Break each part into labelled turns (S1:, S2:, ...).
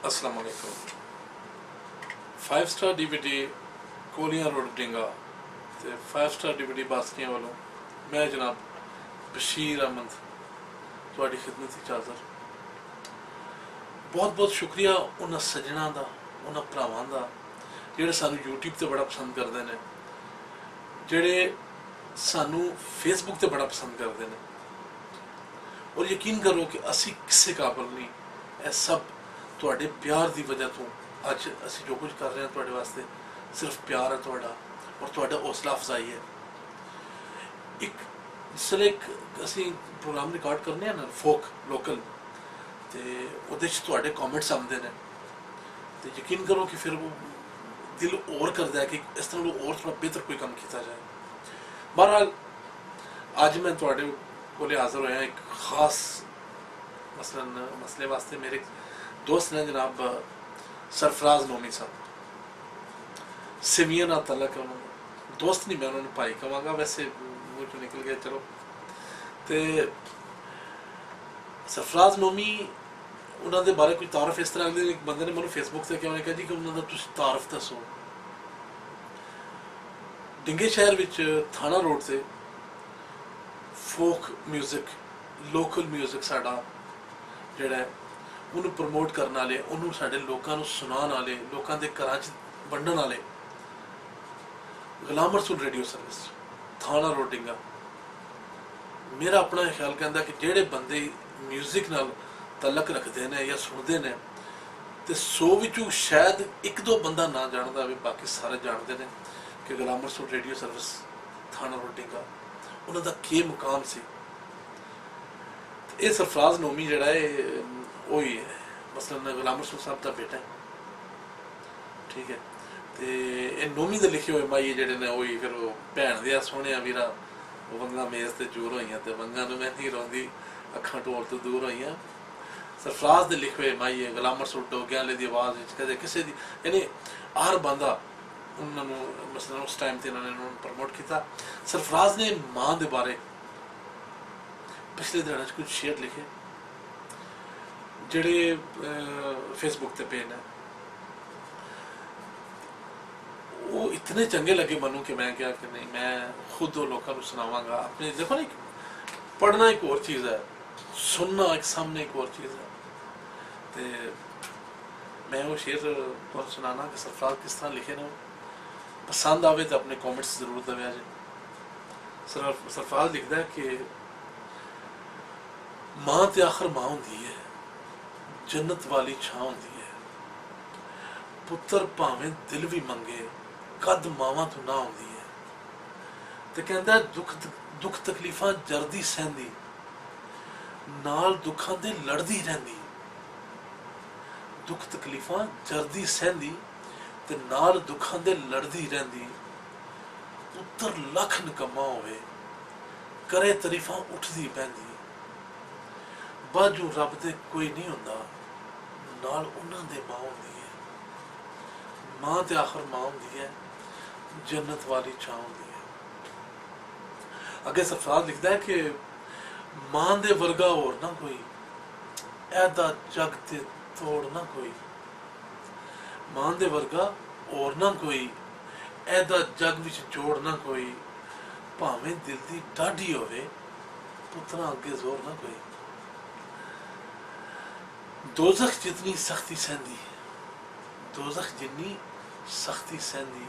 S1: अस्सलाम वालेकुम। 5 star DVD कोलियां road डिंगा ते 5 स्टार DVD बासकियां वालों मैं जनाब बशीर अहमद तुहाडी खिदमत विच हाज़र। बहुत बहुत शुक्रिया उन्हां सज्जणां दा, उन्हां भरावां दा जिहड़े सानू यूट्यूब ते बड़ा पसंद करदे ने, जिहड़े सानू फेसबुक ते बड़ा पसंद करदे ने। और यकीन करो कि असी किसी काबिल नहीं, यह सब तुहाडे प्यार की वजह तो अज असी जो कुछ कर रहे हैं तुहाडे वास्ते सिर्फ प्यार है तुहाडा और तुहाडा हौसला अफजाई है। एक जिसले एक असी प्रोग्राम रिकॉर्ड करने हैं ना फोक लोकल, तो वो तुहाडे कॉमेंट्स आते हैं, तो यकीन करो कि फिर वो दिल और करता है कि इस तरह और थोड़ा बेहतर कोई काम किया जाए। बहरहाल अज मैं तुहाडे कोले हाजिर होया एक खास मसले वास्ते। मेरे दोस्त ने जनाब सरफराज नोमी साहब, सिवियन ना तलक उन्होंने दोस्त नहीं, मैं उन्होंने भाई कहांगा, वैसे मुँह चो निकल गया चलो। तो सरफराज नोमी उन्होंने बारे कोई तारफ इस तरह एक बंदे ने मैं फेसबुक से क्या कहा जी कि उन्होंने तुम तारफ दसो। डिंगे शहर विच थाना रोड से फोक म्यूजिक, लोकल म्यूजिक साडा जिहड़ा है उन्होंने प्रमोट करने वाले, उन्होंने साडे लोकां नूं सुनाउण वाले, लोकां दे घरां च वंडण वाले गुलाम रसूल रेडियो सर्विस थाना रोड डिंगा। मेरा अपना ख्याल कहता कि जिहड़े बंदे म्यूजिक नाल तलक रखते हैं या सुनते हैं, तो 100 विचों शायद एक दो बंदा ना जानता हो, बाकी सारे जानते हैं कि गुलाम रसूल रेडियो सर्विस थाना रोड डिंगा उन्होंने के मुकाम से। ये सरफराज नोमी जड़ा है वो ही है, मसलन गुलाम रसूल साहब का बेटा है, ठीक है। तो ये नोमी के लिखे हुए माइए जड़े ने वही फिर वो भैन दिया सोने वीरा वंगा मेज से दूर हुई, तो वंगा मैं नहीं रोंदी अखा ढोल तो दूर हुई। सरफराज के लिखे हुए माइए गुलाम रसूल डोगिया की आवाज़ कदे किसी की, यानी हर बंदा उन्होंने मसलन उस टाइम से इन्होंने प्रमोट किया। सरफराज ने माँ के बारे पिछले दिनों कुछ शेयर लिखे जिहड़े फेसबुक ते पे ने, वो इतने चंगे लगे मनु कि मैं क्या कि नहीं मैं खुद वो लोगों को सुनावांगा। अपने देखो ना, पढ़ना एक और चीज़ है, सुनना एक सामने एक और चीज़ है। तो मैं वो शेर तुहानूं सुनाना कि सरफराज किस तरह लिखे ने। पसंद आवे तो अपने कॉमेंट्स जरूर दविया जे। सरफराज लिखता है कि मां ते आखिर मां होंदी है, जन्नत वाली छां होंदी है, पुत्र भावें दिल भी मंगे कद मावां तो ना होंदी है। तो कहता दुख तकलीफां जरदी सहंदी नाल दुखां दे लड़दी रहिंदी। दुख तकलीफां जरदी सहंदी ते नाल दुखां दे लड़दी रहिंदी। पुत्र लख निकम्मा होवे करे तरीफां उठदी बहंदी। बाजू रब दे कोई नहीं हुंदा नाल उन्हां दे मां हुंदी है। मां ते आखिर मां हुंदी है, जन्नत वाली छां हुंदी है। अगे सरफराज लिखता है कि मां दे वर्गा होर ना कोई, ऐदा जग ते तोड़ ना कोई। मां दे वर्गा होर ना कोई, ऐदा जग विच जोड़ ना कोई। भावें दिल दी डाढ़ी होवे पुत्तरां अगे जोर ना कोई। दोज़ख जितनी सख्ती सहंदी, दोज़ख जिन्नी सख्ती सहंदी,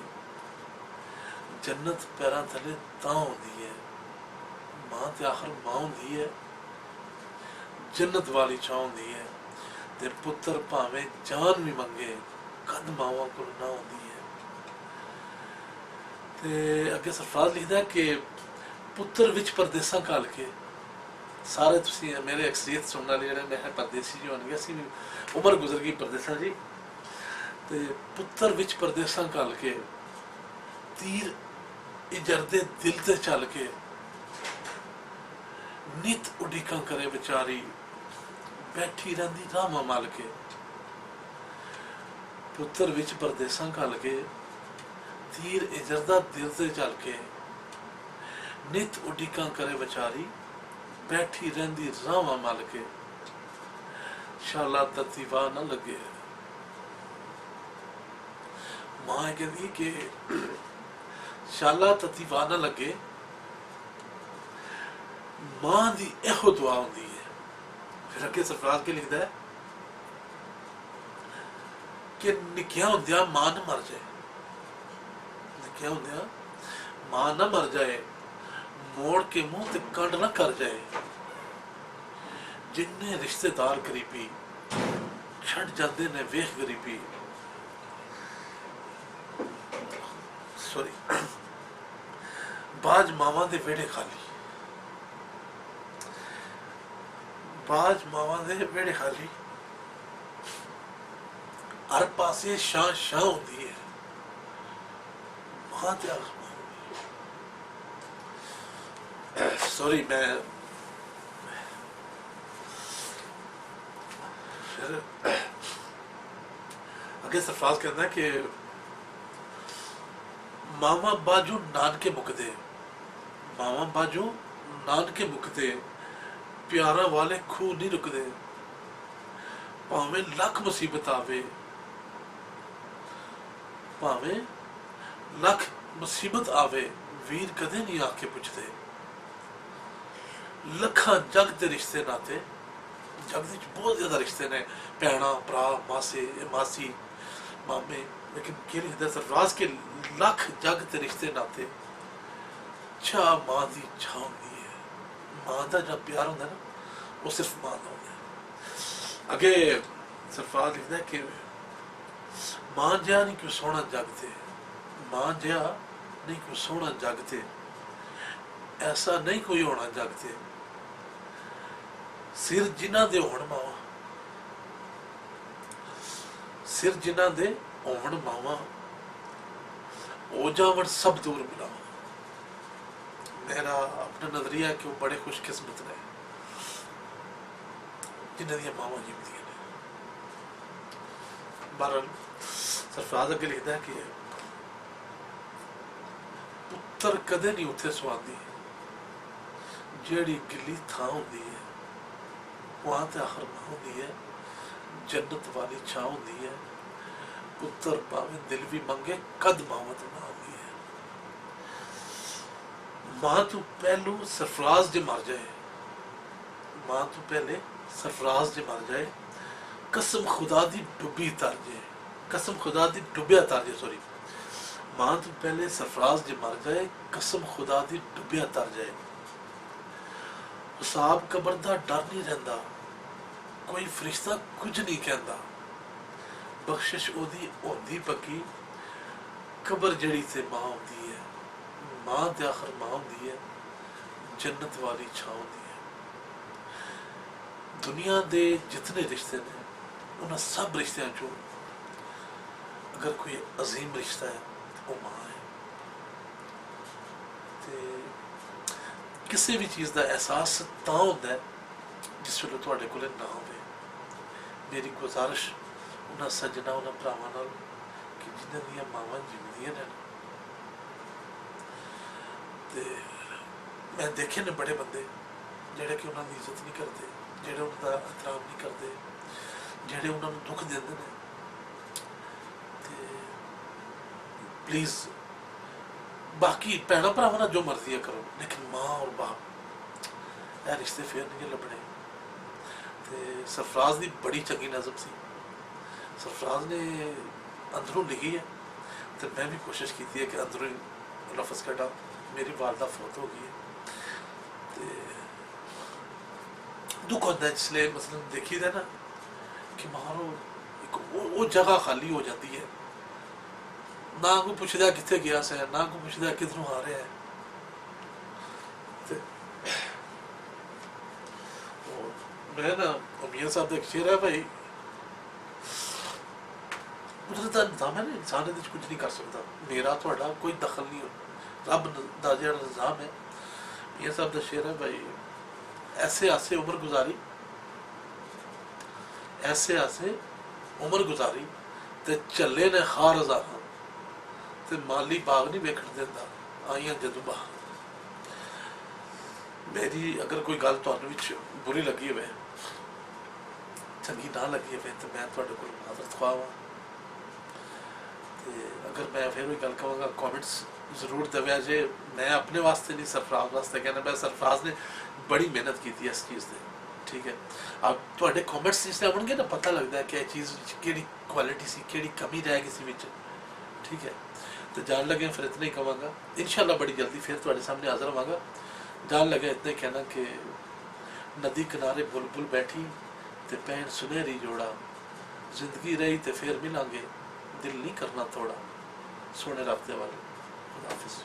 S1: जन्नत पैरां थले तां होंदी है। मां ते आखिर मां होंदी है, जन्नत वाली छां होंदी है। ते पुत्र भावें जान भी मंगे कद मावां कोल ना होंदी है। ते अगे सरफराज लिखता है कि पुत्र विच परदेसां घल के, सारे तुसी मेरे अक्सरियत सुनने वाले जेह्ड़े मैं परदेसी जो होणगे, असीं भी उम्र गुजर गई परदेसां जी। ते पुत्र विच परदेसां घल के तीर इजरदे दिल ते चल के नित उड़ीकां करे बेचारी बैठी रहिंदी रामां मल के। पुत्र विच परदेसां घल के तीर इजरदा दिल ते चल के नित उड़ीकां करे बेचारी बैठी रहिंदी रामां मल के। शाला तत्ती वाह न लगे मां कहती कि शाला तती वाह ना लगे, मां की एहो दुआ होंदी है। फिर अगे सरफराज के लिखता है कि निक्किया होंदिया मां न मर जाए, निक्किया होंदिया मां न मर जाए, मोड़ के मुंह ते कंड न कर जाए, जिन्ने रिश्तेदार गरीबी छड़ जाते ने वेख गरीबी, सॉरी, बाज मावां दे वेड़े खाली, बाज मावां दे वेड़े खाली, हर पासे शां शां होंदी है, मां ते सॉरी मैं फिर अगे सरफराज कहता है कि मावा बाजू नानके मुकदे, मावा बाजू नानके मुकदे, प्यारा वाले खूह नहीं रुकदे, भावें लख मुसीबत आवे, भावें लख मुसीबत आवे, वीर कदे नहीं आके पुछदे, लखा जग दे रिश्ते नाते, जग दे बहुत ज्यादा रिश्ते ने, भैणा भरा मासे मासी मामे, लेकिन के लिखदा सरफराज के लख जग ते रिश्ते नाते, छा मां दी छा होंदी है, मां दा जब प्यार होंदा ना वो सिर्फ मां दा होंदा है। अगे सरफराज लिखदा है कि मां जिहा नहीं कोई सोहना जग ते, मां जिहा नहीं कोई सोहना जग ते, ऐसा नहीं कोई होना जग ते, सिर जिन्हां दे होण मावां, सिर जिन्हां दे होण मावां, ओ जावण सब दूर मिलावां। मेरा अपना नजरिया है कि वो बड़े खुशकिस्मत ने जिन्हां दियां मावां जिंदियां ने। बहरहाल सरफराज अगे लिखदा है कि पुत्तर कदे नहीं उत्थे सुआंदी, जेड़ी गिल्ली थां होंदी है वहां ते आखिर मां होंदी है, जन्नत वाली छां होंदी है, पुत्तर भावें दिल भी मंगे कद मावत ना होंदी है। मां तू पहलू सरफराज जे मर जाए, मां तू पहले सरफराज जे मर जाए, कसम खुदा दी डुबी तर जाए, कसम खुदा दी डुबिया तर जाए, सॉरी, मां तू पहले सरफराज जे मर जाए, कसम खुदा दी डुबिया तर जाए, हिसाब कबर दा डर नहीं रहिंदा, कोई फरिश्ता कुछ नहीं कहता, बख्शिश ओदी होंदी पक्की, कबर जड़ी ते मां होंदी है, मां ते आखिर मां होंदी है, जन्नत वाली छां होंदी है। दुनिया दे जितने रिश्ते ने उन्हें सब रिश्तों चो अगर कोई अजीम रिश्ता है तो वो मां है। ते किसी भी चीज़ का एहसास तां होंदा है जिस वेले तुहाडे कोल ना होवे। मेरी गुजारिश उन्हां सज्जना उन्हां भरावां नाल कि जिन्हां दियां मावां जिंदियां ने, ते मैं देखे ने बड़े बंदे जेह्ड़े कि उन्हां दी इज्जत नहीं करते, जेह्ड़े उन्हां दा एहतराम नहीं करते, जेह्ड़े उन्हां नूं दुख दिंदे ने। ते प्लीज़ बाकी भैणां भरावां नाल जो मर्जी है करो, लेकिन मां और बाप ये रिश्ते फिर नहीं लभने। ते सरफराज की बड़ी चंगी नज़म सी, सरफराज ने अंदरों लिखी है, तो मैं भी कोशिश की है कि अंदरों लफज कटा। मेरी वालदा फौत हो गई है, तो दुख होता है जिसले मसलन देखी दा ना कि मारो एक वो जगह खाली हो जाती है, ना कोई पुछदा कित्थे गया से, ना कोई पुछदा किधरों आ रहा है। मैं ना मियां साहब का एक शेर है भाई, कुदरत का निज़ाम है ना, इंसान कुछ नहीं कर सकता, मेरा थोड़ा कोई दखल नहीं हो, रब का जो निज़ाम है। मियां साहब का शेर है भाई, ऐसे आसे उम्र गुजारी, ऐसे आसे उम्र गुजारी ते चले ने खार हज़ारां ते माली बाग नहीं वेखण दिंदा आईयां जदों बाहर। मेरी अगर कोई गल तुहानूं विच बुरी लगी होवे, चंगी ना लगी होवे, तो मैं तुहाडे कोल माज़रत ख्वाह हां। ਤੇ अगर मैं फिर वही गल कहांगा कॉमेंट्स जरूर दव्या जे, मैं अपने वास्ते नहीं सरफराज वास्ते कहना, मैं सरफराज ने बड़ी मेहनत की थी इस चीज़ से, ठीक है। अब थोड़े कॉमेंट्स जिससे आउणगे ना पता लगता है कि चीज़ केड़ी क्वालिटी सी, केड़ी कमी रह गई सी विच, ठीक है। तो जान लगे फिर इतना ही कहांगा, इंशाल्लाह बड़ी जल्दी फिर थोड़े सामने हाजिर होवांगा। जान लगे इतना ही कहना कि नदी किनारे बुलबुल बैठी ते पैन सुनहरी जोड़ा, जिंदगी रही तो फिर मिलांगे, दिल नहीं करना थोड़ा। सोने रब दे वाले, खुदा हाफिज़।